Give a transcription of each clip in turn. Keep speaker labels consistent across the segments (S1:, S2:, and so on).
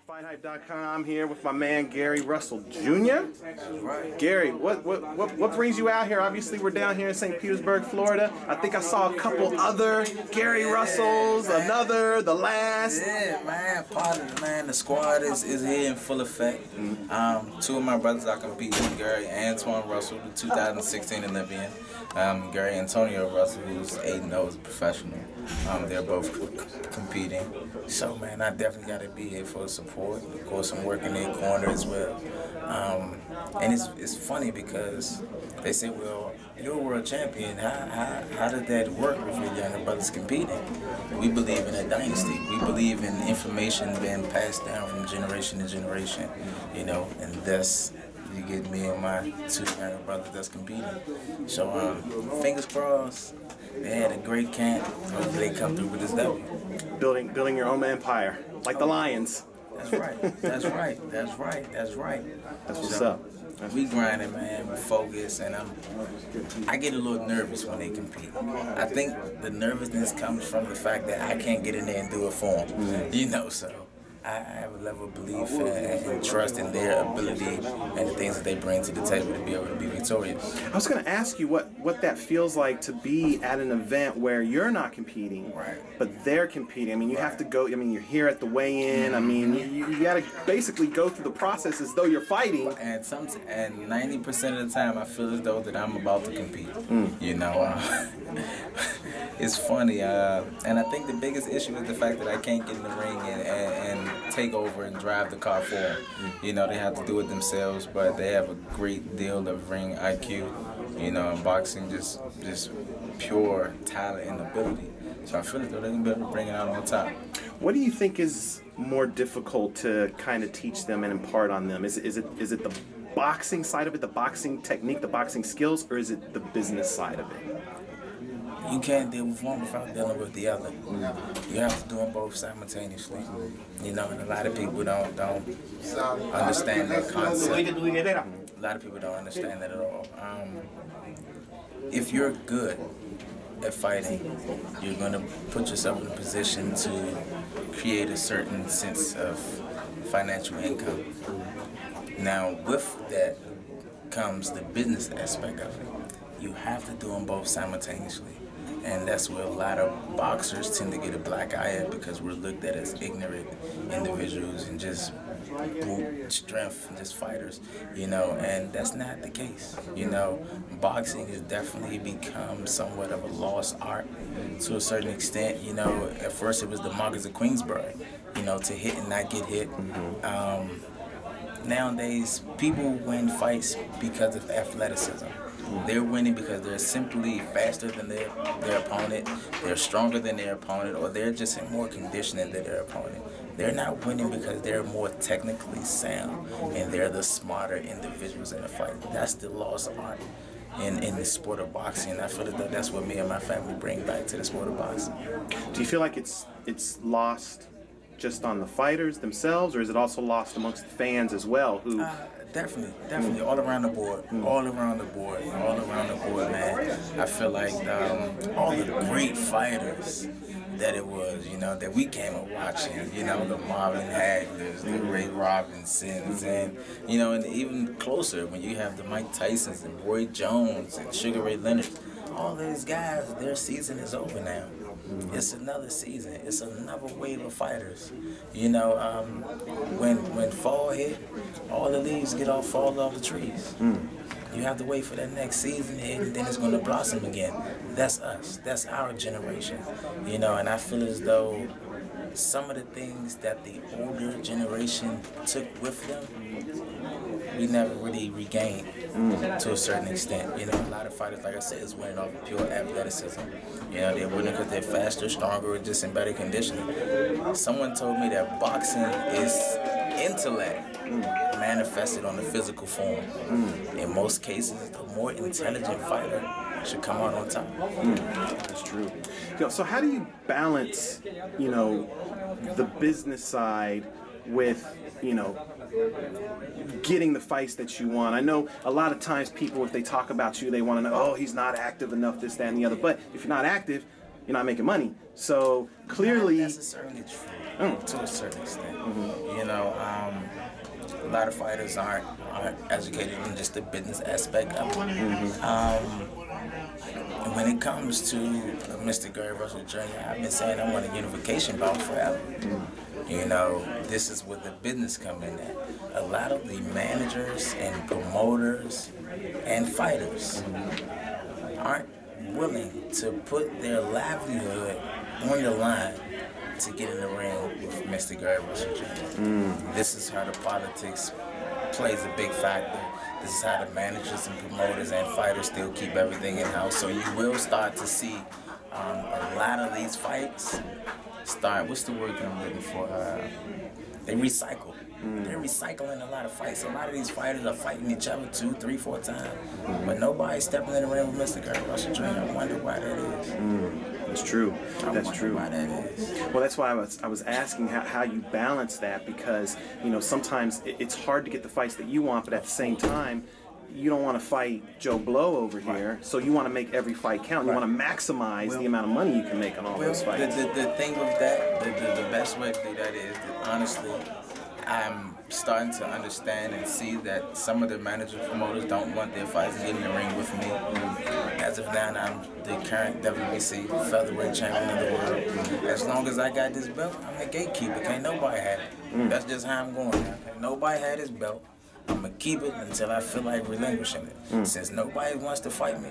S1: FightHype.com here with my man Gary Russell Jr.
S2: Right.
S1: Gary, what brings you out here? Obviously, we're down here in St. Petersburg, Florida. I think I saw a couple other Gary Russells, another, the last.
S2: Yeah, man, part of it, man. The squad is here in full effect. Two of my brothers I compete with, Gary Antoine Russell, the 2016 Olympian. Gary Antonio Russell, who's 8-0 as a professional. They're both competing. So, man, I definitely got to be here for support. Of course, I'm working in corner as well. And it's funny because they say, well, you're a world champion. How did that work with your younger brothers competing? We believe in a dynasty. We believe in information being passed down from generation to generation, you know, and thus you get me and my two younger brothers that's competing. So, fingers crossed. They had a great camp. Hopefully they come through with this W.
S1: Building your own empire, like the Lions.
S2: That's right. That's right. That's right. That's right.
S1: That's what's up.
S2: We grinding, man. We focus, and I get a little nervous when they compete. I think the nervousness comes from the fact that I can't get in there and do it for them. You know, so I have a level of belief and trust in their ability and the things that they bring to the table to be able to be victorious.
S1: I was going to ask you what that feels like to be at an event where you're not competing,
S2: right,
S1: but they're competing. I mean, you have to go. I mean, you're here at the weigh-in. I mean, you got to basically go through the process as though you're fighting.
S2: And 90% of the time, I feel as though that I'm about to compete. You know, it's funny, and I think the biggest issue is the fact that I can't get in the ring and take over and drive the car forward. You know, they have to do it themselves, but they have a great deal of ring IQ. You know, in boxing, just pure talent and ability. So I feel as though they're gonna be able to bring it out on top.
S1: What do you think is more difficult to kind of teach them and impart on them? Is it the boxing side of it, the boxing technique, the boxing skills, or is it the business side of it?
S2: You can't deal with one without dealing with the other. You have to do them both simultaneously. You know, and a lot of people don't understand that concept. A lot of people don't understand that at all. If you're good at fighting, you're going to put yourself in a position to create a certain sense of financial income. Now, with that comes the business aspect of it. You have to do them both simultaneously. And that's where a lot of boxers tend to get a black eye at, because we're looked at as ignorant individuals and just brute strength and just fighters, you know, and that's not the case. You know, boxing has definitely become somewhat of a lost art to a certain extent. You know, at first it was the Monarchs of Queensberry, you know, to hit and not get hit. Nowadays, people win fights because of athleticism. They're winning because they're simply faster than their opponent, they're stronger than their opponent, or they're just in more conditioning than their opponent. They're not winning because they're more technically sound and they're the smarter individuals in the fight. That's the lost art in the sport of boxing. And I feel that that's what me and my family bring back to the sport of boxing.
S1: Do you feel like it's lost just on the fighters themselves, or is it also lost amongst the fans as well? Who
S2: Definitely, all around the board, all around the board, man. I feel like all the great fighters that it was, you know, that we came up watching, you know, the Marvin Haglers, the Ray Robinsons, and, you know, and even closer when you have the Mike Tysons and Roy Jones and Sugar Ray Leonard. All those guys, their season is over now. It's another season. It's another wave of fighters. You know, when fall hit, all the leaves fall off the trees. You have to wait for that next season to hit, and then it's going to blossom again. That's us. That's our generation. You know, and I feel as though some of the things that the older generation took with them, we never really regained to a certain extent. You know, a lot of fighters, like I said, is winning off of pure athleticism. You know, they're winning because they're faster, stronger, or just in better conditioning. Someone told me that boxing is intellect manifested on the physical form. In most cases, the more intelligent fighter should come out on top.
S1: That's true. You know, so how do you balance, you know, the business side with, you know, getting the fights that you want? I know a lot of times people, if they talk about you, they want to know, oh, he's not active enough, this, that, and the other. But if you're not active, you're not making money. So clearly,
S2: not necessarily true to a certain extent. You know, a lot of fighters aren't educated in just the business aspect of it. When it comes to Mr. Gary Russell Jr., I've been saying I want a unification bout forever. You know, this is where the business come in at. A lot of the managers and promoters and fighters aren't willing to put their livelihood on the line to get in the ring with Mr. Gary Russell Jr. This is how the politics plays a big factor. This is how the managers and promoters and fighters still keep everything in-house. So you will start to see a lot of these fights start, what's the word that I'm looking for? They recycle. They're recycling a lot of fights. A lot of these fighters are fighting each other 2, 3, 4 times. But nobody's stepping in the ring with Mr. Gary Russell Jr. I wonder why that is.
S1: That's true. That's true.
S2: Why that is.
S1: Well, that's why I was asking how you balance that, because you know sometimes it's hard to get the fights that you want, but at the same time you don't want to fight Joe Blow over here, so you want to make every fight count. You want to maximize the amount of money you can make on all those fights.
S2: The thing with that, the best way to do that is that honestly, I'm starting to understand and see that some of the managers promoters don't want their fights to get in the ring with me. As of now, I'm the current WBC featherweight champion of the world. As long as I got this belt, I'm the gatekeeper. Can't nobody have it. That's just how I'm going now. Can't nobody have this belt. I'm going to keep it until I feel like relinquishing it. Since nobody wants to fight me,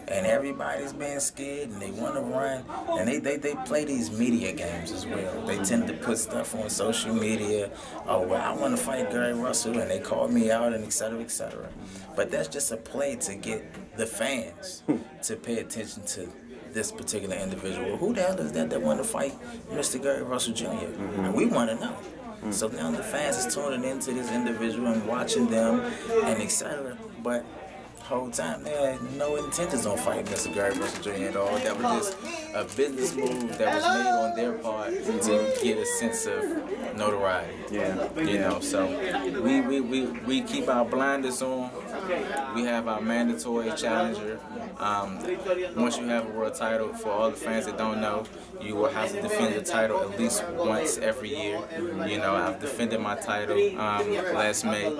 S2: and everybody's being scared, and they want to run, and they play these media games as well. They tend to put stuff on social media. Oh, well, I want to fight Gary Russell, and they call me out, and et cetera, et cetera. But that's just a play to get the fans to pay attention to this particular individual. Who the hell is that want to fight Mr. Gary Russell Jr.? And we want to know. So now the fans is tuning into this individual and watching them and etc. But whole time they had no intentions on fighting Mr. Gary Russell Jr. at all. That was just a business move that was made on their part to get a sense of notoriety. Yeah. You know, so we keep our blinders on. We have our mandatory challenger. Once you have a world title, for all the fans that don't know, you will have to defend the title at least once every year. You know, I've defended my title last May,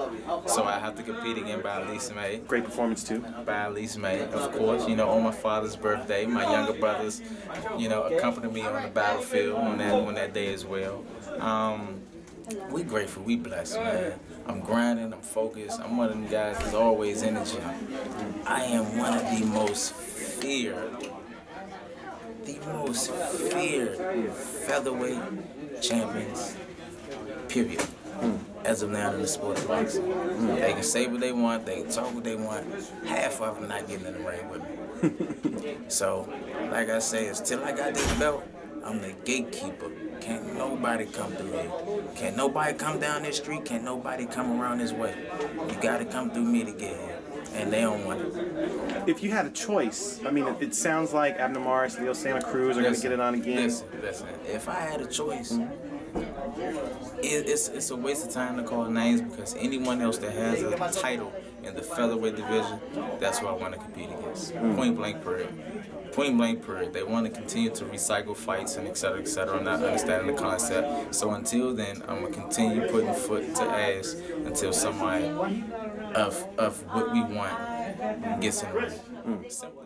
S2: so I have to compete again by at least May.
S1: Great performance too.
S2: By at least May, of course. You know, on my father's birthday, my younger brothers, you know, accompanied me on the battlefield on that day as well. We grateful, we blessed, man. I'm grinding, I'm focused. I'm one of them guys that's always in the gym. I am one of the most feared featherweight champions, period. As of now in the sport of boxing. They can say what they want, they can talk what they want. Half of them not getting in the ring with me. So, like I say, until I got this belt, I'm the gatekeeper. Can't nobody come through here. Can't nobody come down this street. Can't nobody come around this way. You gotta come through me to get here. And they don't want it.
S1: If you had a choice, I mean, it sounds like Abner Morris, Leo Santa Cruz are going to get it on again.
S2: Listen. If I had a choice, it's a waste of time to call names, because anyone else that has a title in the featherweight division, that's who I want to compete against. Point blank period. Point blank period. They want to continue to recycle fights and et cetera, I'm not understanding the concept. So until then, I'm going to continue putting foot to ass until somebody of what we want gets in the ring. Simple.